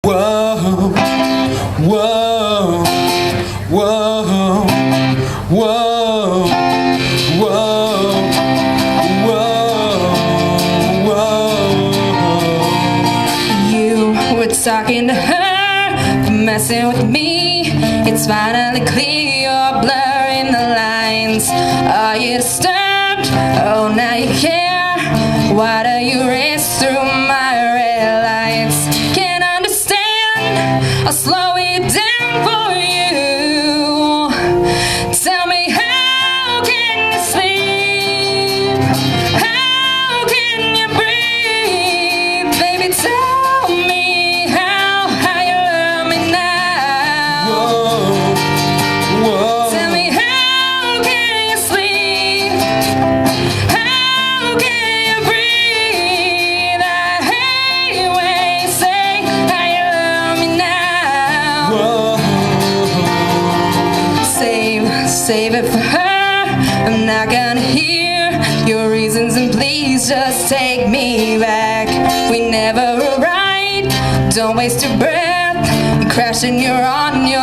whoa, whoa, whoa, whoa, whoa, whoa. You were talking to her, messing with me. It's finally clear you're blurring the lines. Are you disturbed? Oh, now you care. Why do you race through my red lights? Can't understand. I'll slow it down for you. Tell me, how can you sleep? How can you breathe? Baby, tell me how you love me now. Whoa, whoa. Tell me, how can you sleep? How can you breathe? I hate when you say how you love me now. Whoa. Save it for her. I'm not gonna hear your reasons, and please just take me back. We never were right. Don't waste your breath. You're crashing, you're on your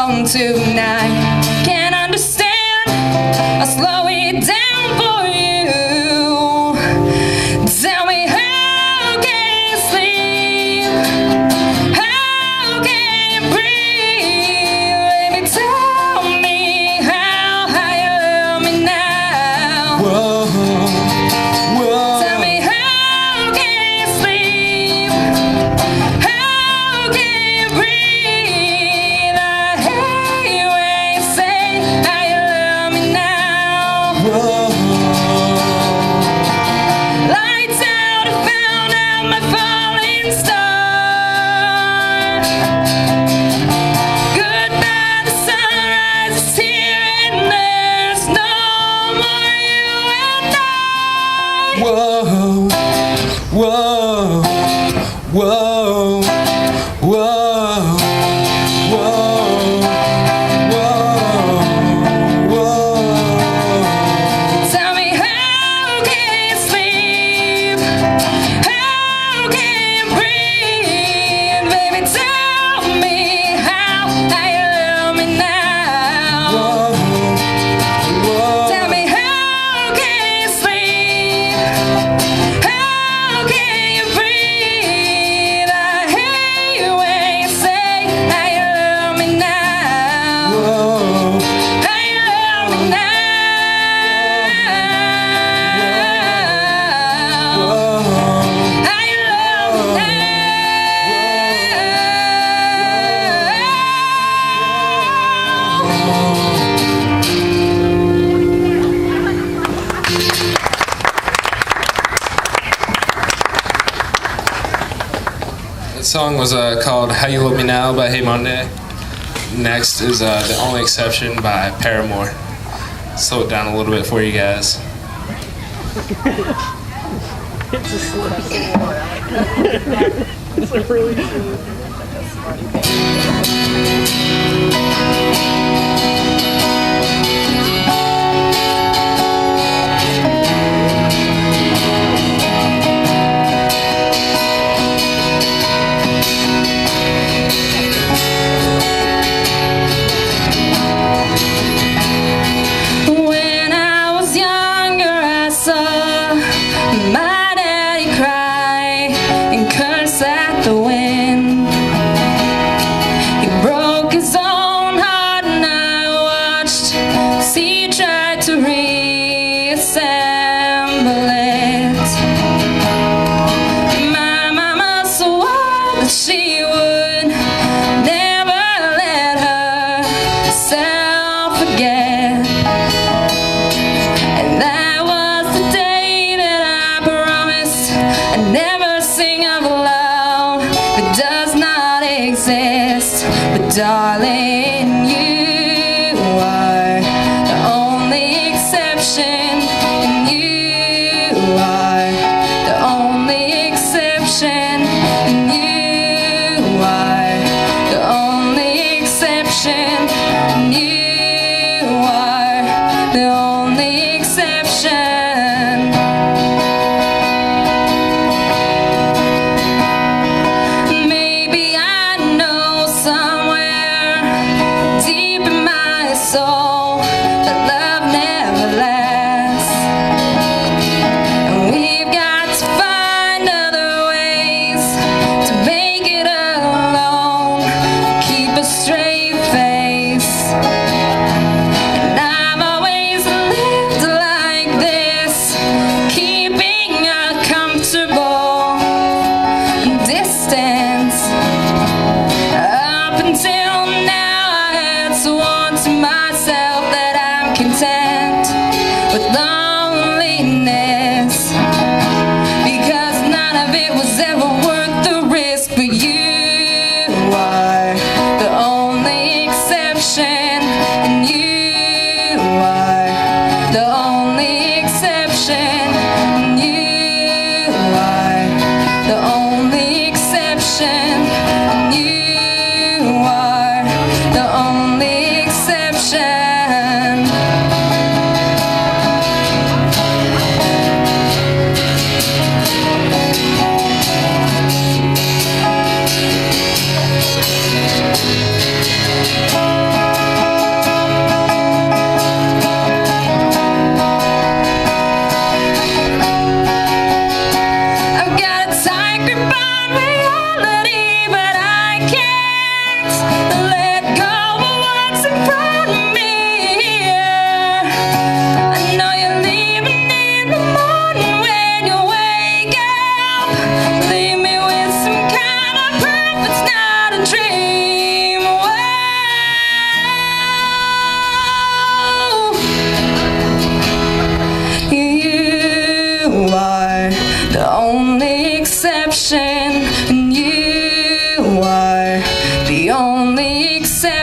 own tonight. Can't understand. I'll slow it down for you. Tell me, how can you sleep? How can you breathe? Baby, tell me how you love me now. Whoa, whoa. Tell me, how can you sleep? How can you breathe? I hate when you say how you love me now. Whoa. Lights out, I found out my falling star. Goodbye, the sunrise is here, and there's no more you and I. Whoa, whoa, whoa, whoa, whoa, whoa. Tell me, how can you sleep? How can you breathe? Baby, tell me how you love me now. Whoa, Tell me, how can you sleep? How can you breathe? I hate when you say how you love me now. whoa, How you love me now. How you love me That song was called How You Love Me Now by Hey Monday. Next is The Only Exception by Paramore. Slow it down a little bit for you guys. It's a slow It's a really When I was younger, I saw my daddy cry and curse at the wind. He broke his own heart, and I watched as he tried to reassemble it. My mama swore that she would never let herself forget. And that was the day that I promised I'd never sing of love that does not exist. But darling, you are the only exception, and you are the only exception, and you are the only exception, and you are the only exception. Maybe I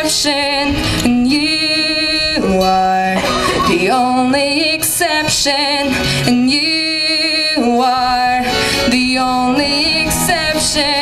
exception, and you are the only exception, and you are the only exception.